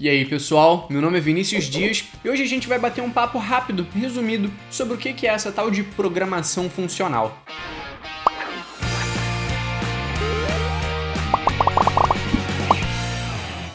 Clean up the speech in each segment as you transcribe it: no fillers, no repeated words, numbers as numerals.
E aí pessoal, meu nome é Vinícius Dias e hoje a gente vai bater um papo rápido, resumido, sobre o que é essa tal de programação funcional.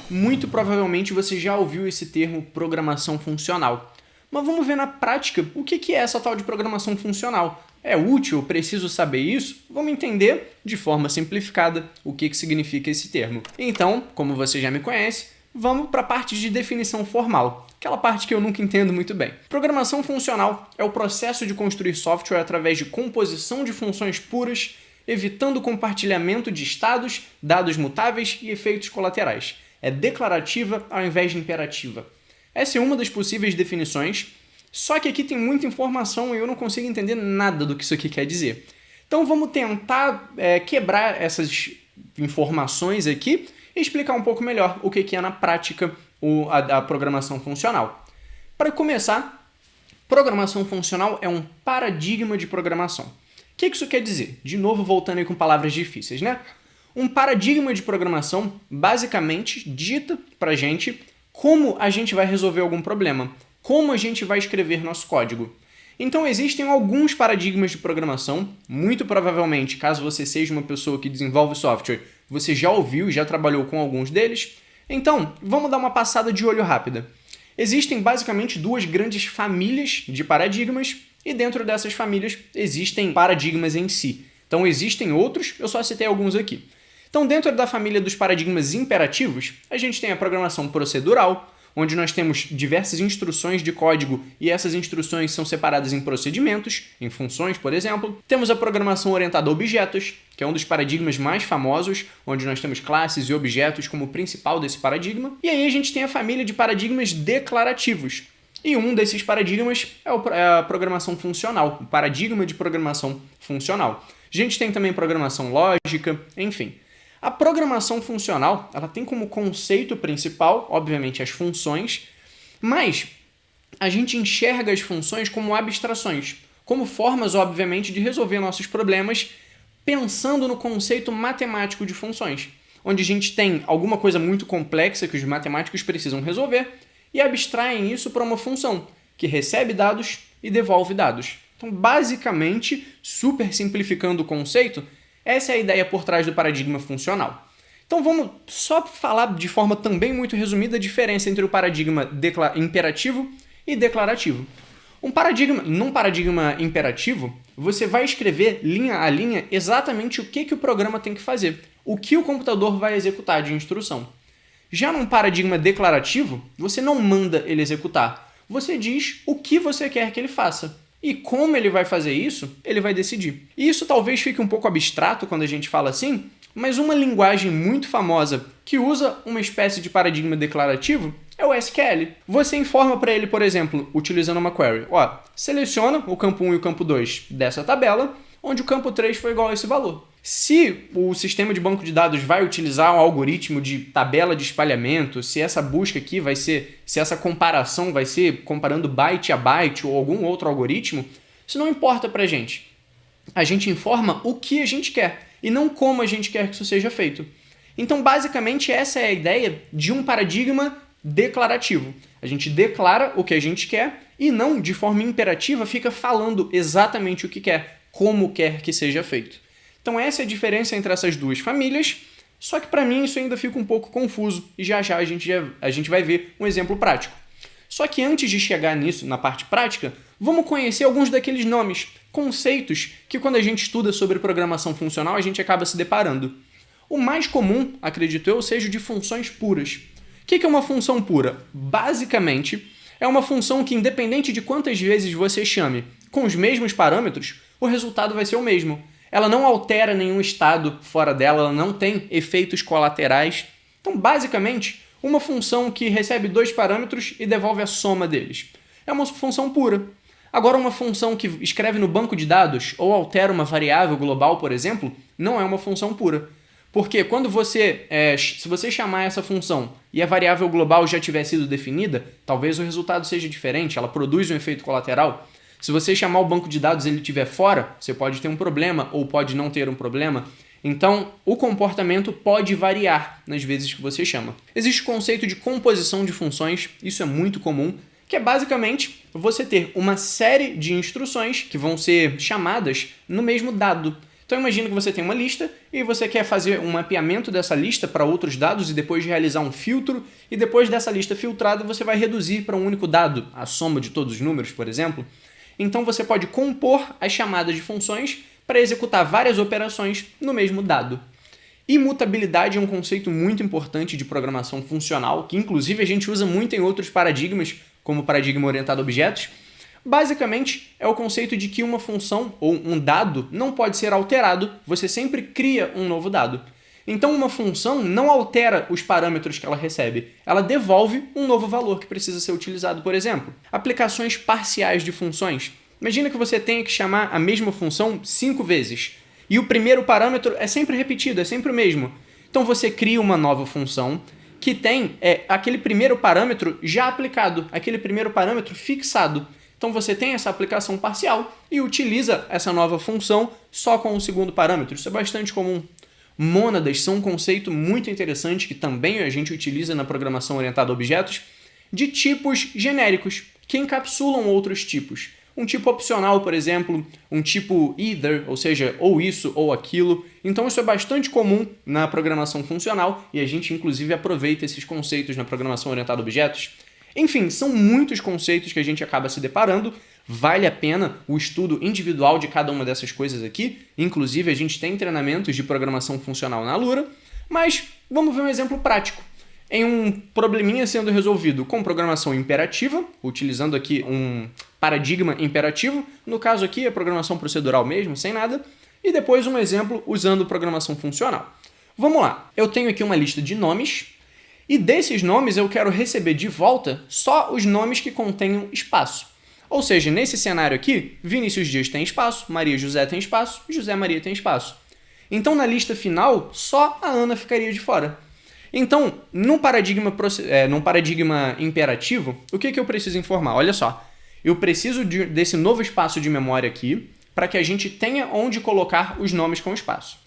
Muito provavelmente você já ouviu esse termo programação funcional. Mas vamos ver na prática o que é essa tal de programação funcional. É útil? Preciso saber isso? Vamos entender, de forma simplificada, o que significa esse termo. Então, como você já me conhece, vamos para a parte de definição formal, aquela parte que eu nunca entendo muito bem. Programação funcional é o processo de construir software através de composição de funções puras, evitando compartilhamento de estados, dados mutáveis e efeitos colaterais. É declarativa ao invés de imperativa. Essa é uma das possíveis definições, só que aqui tem muita informação e eu não consigo entender nada do que isso aqui quer dizer. Então vamos tentar quebrar essas informações aqui e explicar um pouco melhor o que é na prática a programação funcional. Para começar, programação funcional é um paradigma de programação. O que isso quer dizer? De novo, voltando aí com palavras difíceis, né? Um paradigma de programação basicamente dita pra gente como a gente vai resolver algum problema, como a gente vai escrever nosso código. Então existem alguns paradigmas de programação, muito provavelmente, caso você seja uma pessoa que desenvolve software, você já ouviu e já trabalhou com alguns deles. Então, vamos dar uma passada de olho rápida. Existem basicamente duas grandes famílias de paradigmas e dentro dessas famílias existem paradigmas em si. Então existem outros, eu só citei alguns aqui. Então dentro da família dos paradigmas imperativos, a gente tem a programação procedural, onde nós temos diversas instruções de código e essas instruções são separadas em procedimentos, em funções, por exemplo. Temos a programação orientada a objetos, que é um dos paradigmas mais famosos, onde nós temos classes e objetos como principal desse paradigma. E aí a gente tem a família de paradigmas declarativos. E um desses paradigmas é a programação funcional, o paradigma de programação funcional. A gente tem também programação lógica, enfim. A programação funcional, ela tem como conceito principal, obviamente, as funções, mas a gente enxerga as funções como abstrações, como formas, obviamente, de resolver nossos problemas pensando no conceito matemático de funções, onde a gente tem alguma coisa muito complexa que os matemáticos precisam resolver e abstraem isso para uma função que recebe dados e devolve dados. Então, basicamente, super simplificando o conceito, essa é a ideia por trás do paradigma funcional. Então vamos só falar de forma também muito resumida a diferença entre o paradigma imperativo e declarativo. Num paradigma imperativo, você vai escrever linha a linha exatamente o que o programa tem que fazer, o que o computador vai executar de instrução. Já num paradigma declarativo, você não manda ele executar, você diz o que você quer que ele faça. E como ele vai fazer isso, ele vai decidir. E isso talvez fique um pouco abstrato quando a gente fala assim, mas uma linguagem muito famosa que usa uma espécie de paradigma declarativo é o SQL. Você informa para ele, por exemplo, utilizando uma query. Seleciona o campo 1 e o campo 2 dessa tabela, onde o campo 3 foi igual a esse valor. Se o sistema de banco de dados vai utilizar um algoritmo de tabela de espalhamento, se essa busca aqui vai ser, se essa comparação vai ser comparando byte a byte ou algum outro algoritmo, isso não importa pra gente. A gente informa o que a gente quer e não como a gente quer que isso seja feito. Então, basicamente, essa é a ideia de um paradigma declarativo. A gente declara o que a gente quer e não, de forma imperativa, fica falando exatamente o que quer, como quer que seja feito. Então essa é a diferença entre essas duas famílias, só que para mim isso ainda fica um pouco confuso e já a gente vai ver um exemplo prático. Só que antes de chegar nisso, na parte prática, vamos conhecer alguns daqueles nomes, conceitos que quando a gente estuda sobre programação funcional a gente acaba se deparando. O mais comum, acredito eu, seja o de funções puras. O que é uma função pura? Basicamente, é uma função que independente de quantas vezes você chame com os mesmos parâmetros, o resultado vai ser o mesmo. Ela não altera nenhum estado fora dela, ela não tem efeitos colaterais. Então, basicamente, uma função que recebe dois parâmetros e devolve a soma deles. É uma função pura. Agora, uma função que escreve no banco de dados ou altera uma variável global, por exemplo, não é uma função pura. Porque quando se você chamar essa função e a variável global já tiver sido definida, talvez o resultado seja diferente, ela produz um efeito colateral. Se você chamar o banco de dados e ele estiver fora, você pode ter um problema ou pode não ter um problema. Então, o comportamento pode variar nas vezes que você chama. Existe o conceito de composição de funções, isso é muito comum, que é basicamente você ter uma série de instruções que vão ser chamadas no mesmo dado. Então imagina que você tem uma lista e você quer fazer um mapeamento dessa lista para outros dados e depois realizar um filtro, e depois dessa lista filtrada você vai reduzir para um único dado, a soma de todos os números, por exemplo. Então você pode compor as chamadas de funções para executar várias operações no mesmo dado. Imutabilidade é um conceito muito importante de programação funcional, que inclusive a gente usa muito em outros paradigmas, como o paradigma orientado a objetos. Basicamente, é o conceito de que uma função ou um dado não pode ser alterado, você sempre cria um novo dado. Então, uma função não altera os parâmetros que ela recebe, ela devolve um novo valor que precisa ser utilizado, por exemplo. Aplicações parciais de funções. Imagina que você tenha que chamar a mesma função 5 vezes, e o primeiro parâmetro é sempre repetido, é sempre o mesmo. Então, você cria uma nova função que tem aquele primeiro parâmetro já aplicado, aquele primeiro parâmetro fixado. Então você tem essa aplicação parcial e utiliza essa nova função só com o segundo parâmetro. Isso é bastante comum. Mônadas são um conceito muito interessante que também a gente utiliza na programação orientada a objetos, de tipos genéricos, que encapsulam outros tipos. Um tipo opcional, por exemplo, um tipo either, ou seja, ou isso ou aquilo. Então isso é bastante comum na programação funcional e a gente inclusive aproveita esses conceitos na programação orientada a objetos. Enfim, são muitos conceitos que a gente acaba se deparando, vale a pena o estudo individual de cada uma dessas coisas aqui, inclusive a gente tem treinamentos de programação funcional na Alura, mas vamos ver um exemplo prático. Em um probleminha sendo resolvido com programação imperativa, utilizando aqui um paradigma imperativo, no caso aqui é programação procedural mesmo, sem nada, e depois um exemplo usando programação funcional. Vamos lá, eu tenho aqui uma lista de nomes, e desses nomes eu quero receber de volta só os nomes que contenham espaço. Ou seja, nesse cenário aqui, Vinícius Dias tem espaço, Maria José tem espaço, José Maria tem espaço. Então na lista final, só a Ana ficaria de fora. Então, num paradigma imperativo, o que eu preciso informar? Olha só, eu preciso desse novo espaço de memória aqui para que a gente tenha onde colocar os nomes com espaço.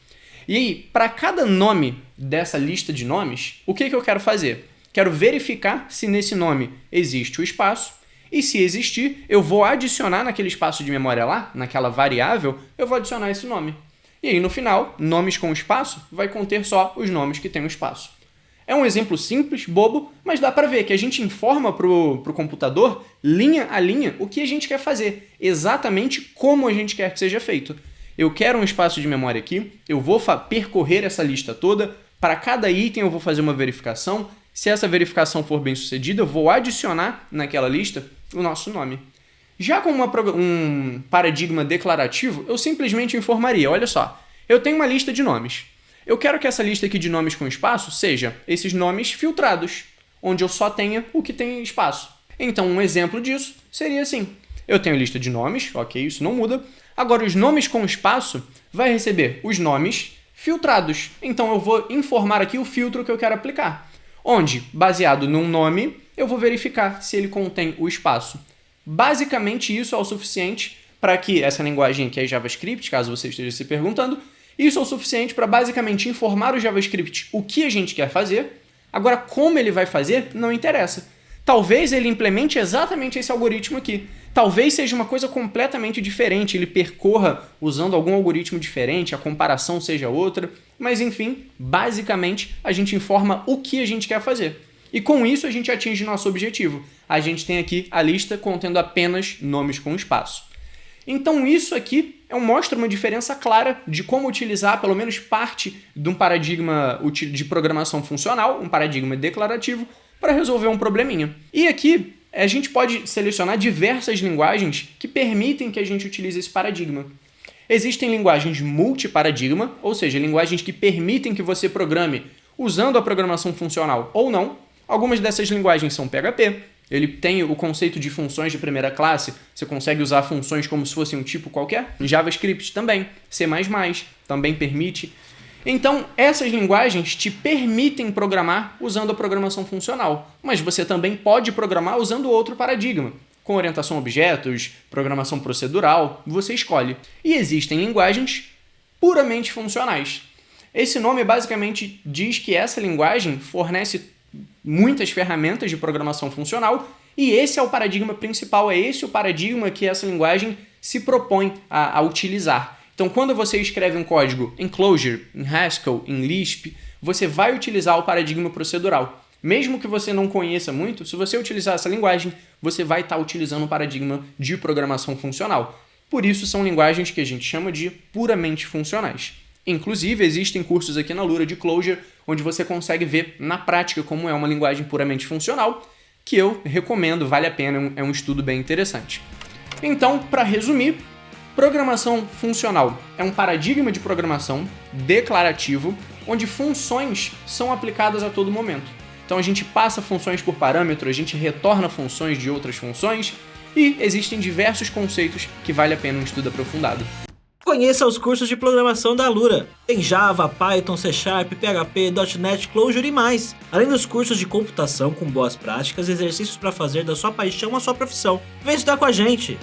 E aí, para cada nome dessa lista de nomes, o que eu quero fazer? Quero verificar se nesse nome existe o espaço, e se existir, eu vou adicionar naquele espaço de memória lá, naquela variável, eu vou adicionar esse nome. E aí, no final, nomes com espaço vai conter só os nomes que têm o espaço. É um exemplo simples, bobo, mas dá para ver que a gente informa para o computador, linha a linha, o que a gente quer fazer, exatamente como a gente quer que seja feito. Eu quero um espaço de memória aqui, eu vou percorrer essa lista toda, para cada item eu vou fazer uma verificação, se essa verificação for bem sucedida, eu vou adicionar naquela lista o nosso nome. Já com um paradigma declarativo, eu simplesmente informaria, olha só, eu tenho uma lista de nomes. Eu quero que essa lista aqui de nomes com espaço seja esses nomes filtrados, onde eu só tenha o que tem espaço. Então, um exemplo disso seria assim. Eu tenho lista de nomes, ok, isso não muda. Agora, os nomes com espaço vai receber os nomes filtrados. Então, eu vou informar aqui o filtro que eu quero aplicar, onde, baseado num nome, eu vou verificar se ele contém o espaço. Basicamente, isso é o suficiente para que essa linguagem aqui é JavaScript, caso você esteja se perguntando, isso é o suficiente para basicamente informar o JavaScript o que a gente quer fazer. Agora, como ele vai fazer, não interessa. Talvez ele implemente exatamente esse algoritmo aqui. Talvez seja uma coisa completamente diferente, ele percorra usando algum algoritmo diferente, a comparação seja outra, mas enfim, basicamente a gente informa o que a gente quer fazer. E com isso a gente atinge nosso objetivo. A gente tem aqui a lista contendo apenas nomes com espaço. Então isso aqui mostra uma diferença clara de como utilizar pelo menos parte de um paradigma de programação funcional, um paradigma declarativo, para resolver um probleminha. E aqui a gente pode selecionar diversas linguagens que permitem que a gente utilize esse paradigma. Existem linguagens multiparadigma, ou seja, linguagens que permitem que você programe usando a programação funcional ou não. Algumas dessas linguagens são PHP, ele tem o conceito de funções de primeira classe, você consegue usar funções como se fosse um tipo qualquer. JavaScript também, C++ também permite. Então, essas linguagens te permitem programar usando a programação funcional, mas você também pode programar usando outro paradigma, com orientação a objetos, programação procedural, você escolhe. E existem linguagens puramente funcionais. Esse nome basicamente diz que essa linguagem fornece muitas ferramentas de programação funcional e esse é o paradigma principal, é esse o paradigma que essa linguagem se propõe a utilizar. Então, quando você escreve um código em Clojure, em Haskell, em Lisp, você vai utilizar o paradigma procedural. Mesmo que você não conheça muito, se você utilizar essa linguagem, você vai estar utilizando o paradigma de programação funcional. Por isso, são linguagens que a gente chama de puramente funcionais. Inclusive, existem cursos aqui na Lura de Clojure, onde você consegue ver na prática como é uma linguagem puramente funcional, que eu recomendo, vale a pena, é um estudo bem interessante. Então, para resumir, programação funcional é um paradigma de programação declarativo, onde funções são aplicadas a todo momento. Então a gente passa funções por parâmetro, a gente retorna funções de outras funções e existem diversos conceitos que vale a pena um estudo aprofundado. Conheça os cursos de programação da Lura. Tem Java, Python, C#, PHP, .NET, Clojure e mais. Além dos cursos de computação com boas práticas e exercícios para fazer da sua paixão a sua profissão. Vem estudar com a gente!